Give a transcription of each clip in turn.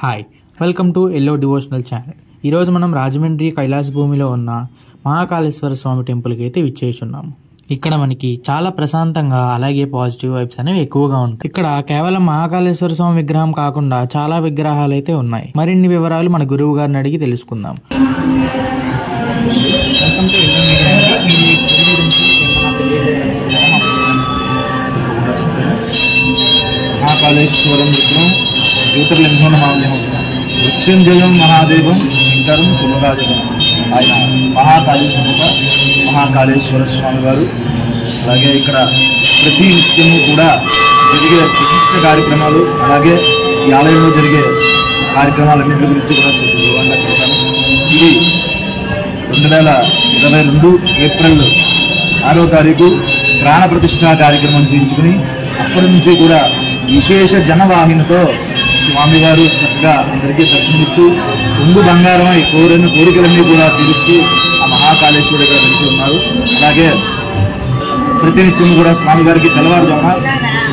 Hi, welcome to yellow devotional channel. ఈరోజు మనం రాజమండ్రి కైలాస భూమిలో ఉన్న మహాకాళేశ్వర స్వామి టెంపుల్కి అయితే విచ్చేస్తున్నాము. ఇక్కడ మనకి చాలా ప్రశాంతంగా అలాగే పాజిటివ్ వైబ్స్ అనేవి ఎక్కువగా ఉంటాయి. ఇక్కడ కేవలం మహాకాళేశ్వర స్వామి విగ్రహం కాకుండా చాలా విగ్రహాలు అయితే ఉన్నాయి. మరిన్ని వివరాలు మన గురువు గారిని అడిగి తెలుసుకుందాం. వెల్కమ్ టు ఎల్లో మహాకాళేశ్వరం విగ్రహం జ్యోతిర్లింగం మృత్యుంజయం మహాదేవం శంకరం శుభకార్యం. ఆయన మహాకాళేశ్వర స్వామి వారు. అలాగే ఇక్కడ ప్రతి నిత్యము కూడా జరిగే విశిష్ట కార్యక్రమాలు, అలాగే ఈ ఆలయంలో జరిగే కార్యక్రమాలన్నింటి గురించి కూడా వివరంగా చెప్తాను. ఇది 2022 ఏప్రిల్ 6వ తారీఖు ప్రాణ ప్రతిష్ఠా కార్యక్రమం చేయించుకుని అప్పటి నుంచి కూడా విశేష జనవాహినితో స్వామివారు చక్కగా అందరికీ దర్శనమిస్తూ కొంగు బంగారమై కోరిన కోరికలన్నీ కూడా తీరుస్తూ ఆ మహాకాళేశ్వరుడిగా వెళ్తూ ఉన్నారు. అలాగే ప్రతినిత్యం కూడా స్వామివారికి తెల్లవారుజామున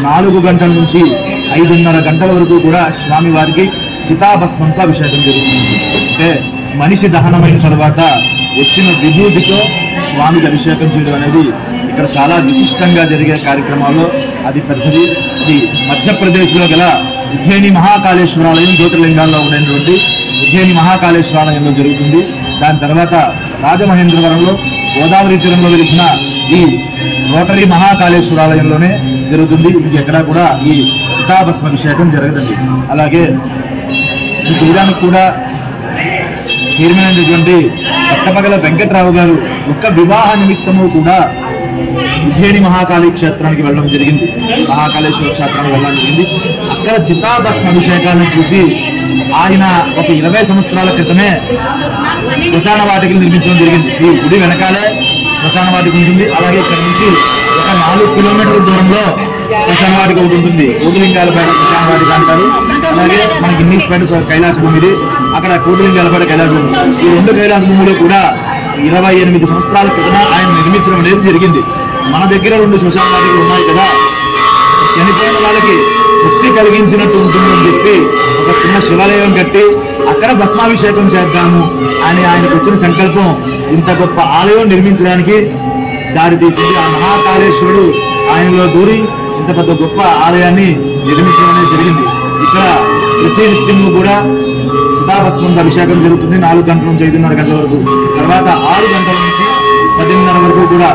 4 గంటల నుంచి 5:30 గంటల వరకు కూడా స్వామివారికి చితాభస్మంతో అభిషేకం జరుగుతుంది. అంటే మనిషి దహనమైన తర్వాత వచ్చిన విభూతితో స్వామికి అభిషేకం చేయడం అనేది ఇక్కడ చాలా విశిష్టంగా జరిగే కార్యక్రమాల్లో అది పెద్దది. ఇది మధ్యప్రదేశ్లో గల ఉజ్జయిని మహాకాళేశ్వరాలయం జ్యోతిర్లింగాల్లో ఉండేటువంటి ఉజ్జయిని మహాకాళేశ్వరాలయంలో జరుగుతుంది. దాని తర్వాత రాజమహేంద్రవరంలో గోదావరి తీరంలో వెలిసిన ఈ రోటరీ మహాకాళేశ్వరాలయంలోనే జరుగుతుంది. ఇంకెక్కడా కూడా ఈ చితాభస్మాభిషేకం జరగదండి. అలాగే ఈ చూడడానికి కూడా చైర్మన్ పట్టపగల వెంకట్రావు గారు ఒక్క వివాహ నిమిత్తము కూడా ఉజ్జయిని మహాకాళీ క్షేత్రానికి వెళ్ళడం జరిగింది. మహాకాళేశ్వర క్షేత్రానికి వెళ్ళడం జరిగింది. అక్కడ చితాభస్మ అభిషేకాలను చూసి ఆయన ఒక 20 సంవత్సరాల క్రితమే శ్మశాన వాటికలు నిర్మించడం జరిగింది. ఈ గుడి వెనకాలే శ్మశాన వాటిక ఉంటుంది. అలాగే ఇక్కడ నుంచి ఒక 4 కిలోమీటర్ల దూరంలో శ్మశాన వాటిక ఒకటి ఉంటుంది. కోటిలింగాలపేట శ్మశాన వాటిక అంటారు. అలాగే మనకి ఇన్నీస్పేట కైలాస భూమిది, అక్కడ కోటిలింగాలపేట కైలాస భూమి. ఈ 2 కైలాస భూములు కూడా 28 సంవత్సరాల క్రితం ఆయన నిర్మించడం అనేది జరిగింది. మన దగ్గర 2 శ్మశాన వాటికలు ఉన్నాయి కదా, చనిపోయిన వాళ్ళకి ముక్తి కలిగించినట్టు ఉంటుందని చెప్పి ఒక చిన్న శివాలయం కట్టి అక్కడ భస్మాభిషేకం చేద్దాము అని ఆయనకు వచ్చిన సంకల్పం ఇంత గొప్ప ఆలయం నిర్మించడానికి దారి తీసింది. ఆ మహాకాళేశ్వరుడు ఆయనలో దూరి ఇంత పెద్ద గొప్ప ఆలయాన్ని నిర్మించడం అనేది జరిగింది. ఇక్కడ ప్రతి నిత్యము కూడా చితాభస్మంతో అభిషేకం జరుగుతుంది. 4 గంటల నుంచి 5:30 గంటల వరకు. తర్వాత 6 గంటల నుంచి 10:30 వరకు కూడా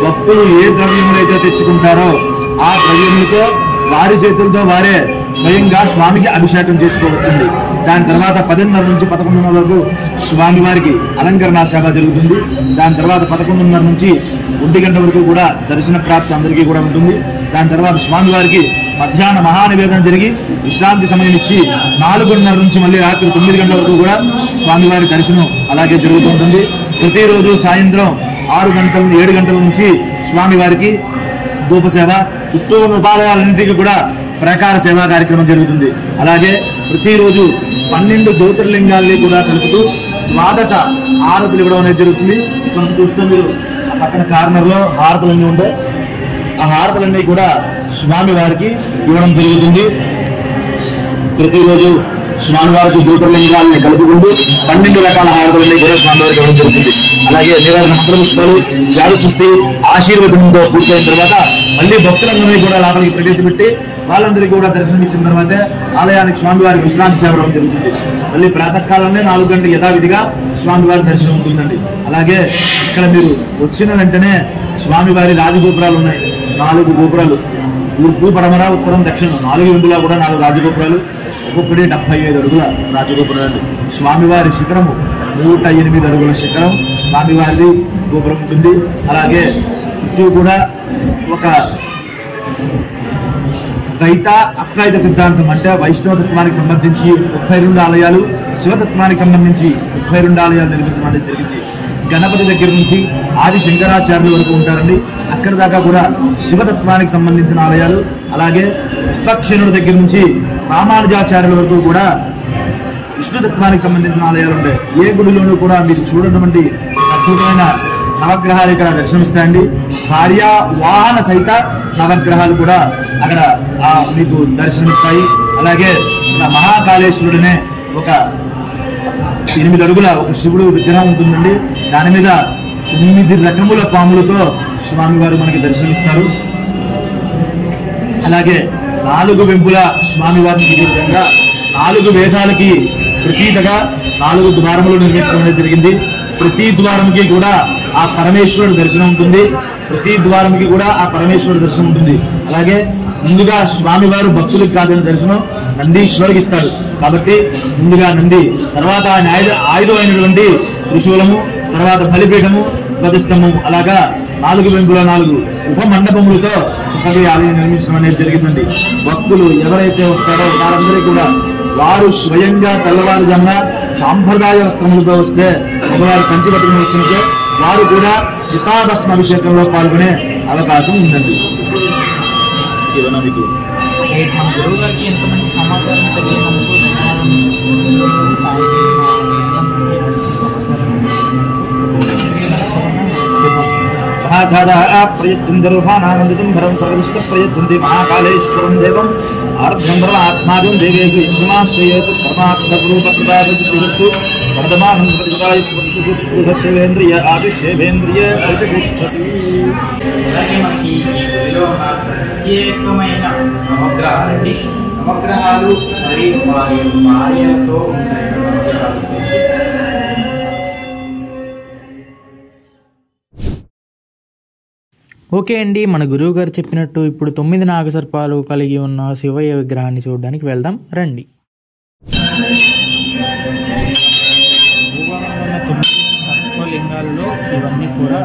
భక్తులు ఏ ద్రవ్యములైతే తెచ్చుకుంటారో ఆ ద్రవ్యములతో వారి చేతులతో వారే స్వయంగా స్వామికి అభిషేకం చేసుకోవచ్చండి. దాని తర్వాత 10:30 నుంచి 11:30 వరకు స్వామివారికి అలంకరణ సేవ జరుగుతుంది. దాని తర్వాత 11:30 నుంచి 1 గంట వరకు కూడా దర్శన ప్రాప్తి అందరికీ కూడా ఉంటుంది. దాని తర్వాత స్వామివారికి మధ్యాహ్న మహానివేదన జరిగి విశ్రాంతి సమయం ఇచ్చి 4:30 నుంచి మళ్ళీ రాత్రి 9 గంటల వరకు కూడా స్వామివారి దర్శనం అలాగే జరుగుతూ ఉంటుంది. ప్రతిరోజు సాయంత్రం 6 గంటల 7 గంటల నుంచి స్వామివారికి ధూపసేవ, చుట్టూ ఉన్న ఉపాలయాలన్నింటికి కూడా ప్రకార సేవా కార్యక్రమం జరుగుతుంది. అలాగే ప్రతిరోజు 12 జ్యోతిర్లింగాల్ని కూడా కలుపుతూ 12 హారతులు ఇవ్వడం అనేది జరుగుతుంది. మనం చూస్తే మీరు పక్కన కార్నర్లో హారతులన్నీ ఉంటాయి. ఆ హారతులన్నీ కూడా స్వామివారికి ఇవ్వడం జరుగుతుంది. ప్రతిరోజు స్వామివారికి జ్యోతిర్లింగాలని కలుపుకుంటూ 12 రకాల హారతులన్నీ కూడా స్వామివారికి ఇవ్వడం జరుగుతుంది. అలాగే నివేదన మంత్రపుష్పాలు, జాడు సృష్టి, ఆశీర్వచనంతో పూర్తయిన తర్వాత మళ్ళీ భక్తులందరినీ కూడా లోపలికి ప్రవేశపెట్టి వాళ్ళందరికీ కూడా దర్శనం ఇచ్చిన తర్వాతే ఆలయానికి స్వామివారికి విశ్రాంతి సేవ జరుగుతుంది. మళ్ళీ ప్రాతకాలంలో 4 గంటల యథావిధిగా స్వామివారి దర్శనం ఉంటుందండి. అలాగే ఇక్కడ మీరు వచ్చిన వెంటనే స్వామివారి రాజగోపురాలు ఉన్నాయి. 4 గోపురాలు, తూర్పు, పడమర, ఉత్తరం, దక్షిణం 4 వెందులా కూడా 4 రాజగోపురాలు. ఒక్కొక్కటి 75 అడుగుల రాజగోపురాలు. స్వామివారి శిఖరము 108 అడుగుల శిఖరం స్వామివారి గోపురం ఉంటుంది. అలాగే చుట్టూ కూడా ఒక ద్వైత అద్వైత సిద్ధాంతం అంటే వైష్ణవతత్వానికి సంబంధించి 32 ఆలయాలు, శివతత్వానికి సంబంధించి 32 ఆలయాలు నిర్మించడం అనేది జరిగింది. గణపతి దగ్గర నుంచి ఆది శంకరాచార్యుల వరకు ఉంటారండి. అక్కడి దాకా కూడా శివతత్వానికి సంబంధించిన ఆలయాలు. అలాగే విశ్వక్షణుడి దగ్గర నుంచి రామానుజాచార్యుల వరకు కూడా విష్ణుతత్వానికి సంబంధించిన ఆలయాలు ఉంటాయి. ఏ గుడిలోనూ కూడా మీరు చూడటువంటి అద్భుతమైన నవగ్రహాలు ఇక్కడ దర్శనమిస్తాయండి. భార్య వాహన సహిత నవగ్రహాలు కూడా అక్కడ మీకు దర్శనమిస్తాయి. అలాగే మన మహాకాళేశ్వరుడినే ఒక 8 అడుగుల ఒక శివుడు విగ్రహం ఉంటుందండి. దాని మీద 9 రకముల పాములతో స్వామివారు మనకి దర్శనమిస్తారు. అలాగే 4 వెంపుల స్వామివారికి ఇదే విధంగా 4 వేదాలకి ప్రతీతగా 4 ద్వారములు నిర్మించడం అనేది జరిగింది. ప్రతి ద్వారంకి కూడా ఆ పరమేశ్వరుడు దర్శనం ఉంటుంది. ప్రతి ద్వారంకి కూడా ఆ పరమేశ్వరుడు దర్శనం ఉంటుంది. అలాగే ముందుగా స్వామివారు భక్తులకు కాదని దర్శనం నందీశ్వరుడికి ఇస్తాడు. కాబట్టి ముందుగా నంది, తర్వాత ఆయన ఆయుధమైనటువంటి త్రిశూలము, తర్వాత బలిపీఠము, ధ్వజస్తంభము, అలాగా 4 వెంపుల 4 ఉపమండపములతో చక్కగా ఆలయం నిర్మించడం అనేది జరిగిందండి. భక్తులు ఎవరైతే వస్తారో వారందరికీ కూడా వారు స్వయంగా తెల్లవారుజామున సాంప్రదాయ వస్త్రములతో వస్తే, మగవారు పంచపట్టుకుని వస్తుంటే వారు కూడా చితాభస్మ అభిషేకంలో పాల్గొనే అవకాశం ఉందండి. మన గురువు గారికి ఎంత మంచి సమాచారం ప్రయత్నం భరం సర్వదిష్ట ప్రయత్నం మహాకాళేశ్వరం దేవం ఆర్ధ్రంధ్రమాత్మాదం దేవేషు యజ్ఞమాశ్రయేతు పరమాత్మరూపకృతాస్తు సర్వమానంద్రియ ఆదిశేవేంద్రియ ప్రతిష్టతి. అలాగే మనకి ఇందులో ఉన్న ప్రత్యేకమైన నవగ్రహాలండి. నవగ్రహాలు మరియు వారి భార్యలతో ఉంటాయి. నవగ్రహాలు చేసి ఓకే అండి, మన గురువు గారు చెప్పినట్టు ఇప్పుడు 9 నాగసర్పాలు కలిగి ఉన్న శివయ్య విగ్రహాన్ని చూడడానికి వెళ్దాం రండి. భూగోళంలో ఉన్న 9 సర్పలింగాలలో ఇవన్నీ కూడా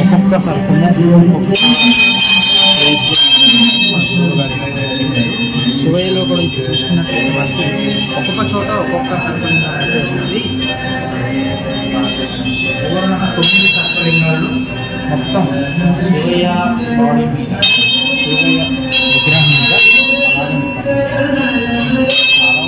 ఒక్కొక్క సర్పము ఒక్కొక్క శివయ్యలో కూడా ఇప్పుడు చూసుకున్నట్లయితే మనకి ఒక్కొక్క చోట ఒక్కొక్క సర్పలింగం అయితే ఉంది. భూగోళంలో 9 సర్పలింగాలు మొత్తం శివయ్య బాడీ మీద, శివయ్య విగ్రహం మీద అలాగే చాలా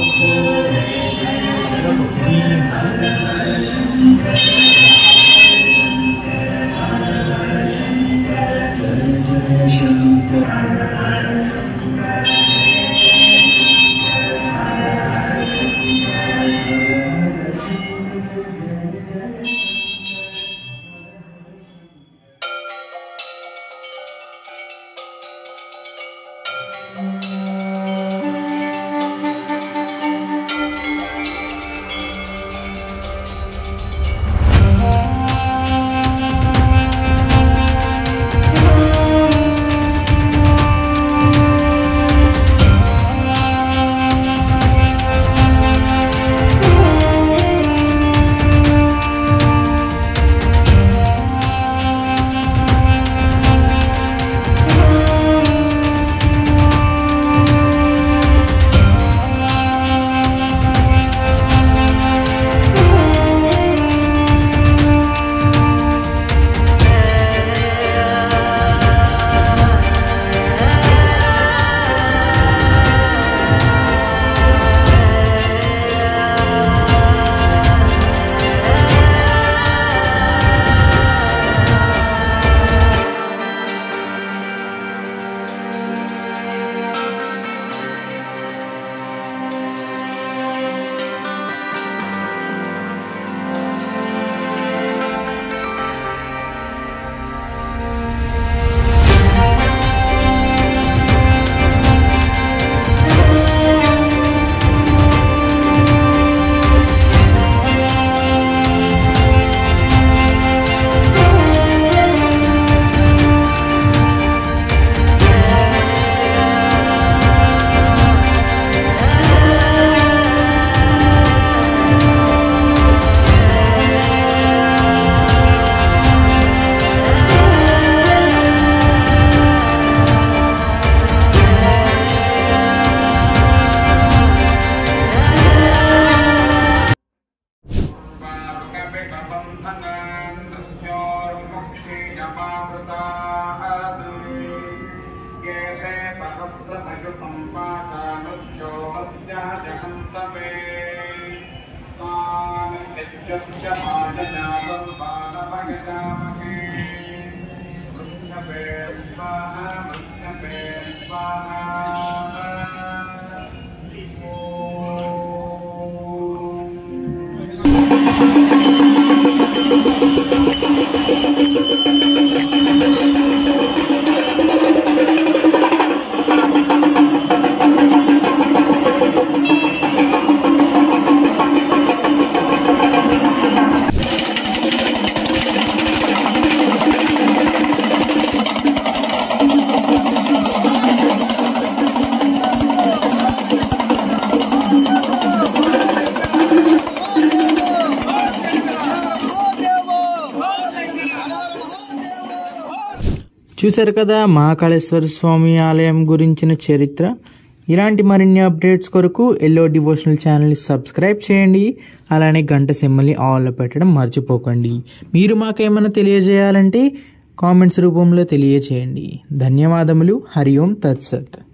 చూశారు కదా మహాకాళేశ్వర స్వామి ఆలయం గురించిన చరిత్ర. ఇలాంటి మరిన్ని అప్డేట్స్ కొరకు ఎల్లో డివోషనల్ ఛానల్ని సబ్స్క్రైబ్ చేయండి. అలానే గంట సింబల్ని ఆల్లో పెట్టడం మర్చిపోకండి. మీరు మాకేమైనా తెలియజేయాలంటే కామెంట్స్ రూపంలో తెలియజేయండి. ధన్యవాదములు. హరి ఓం తత్సత్.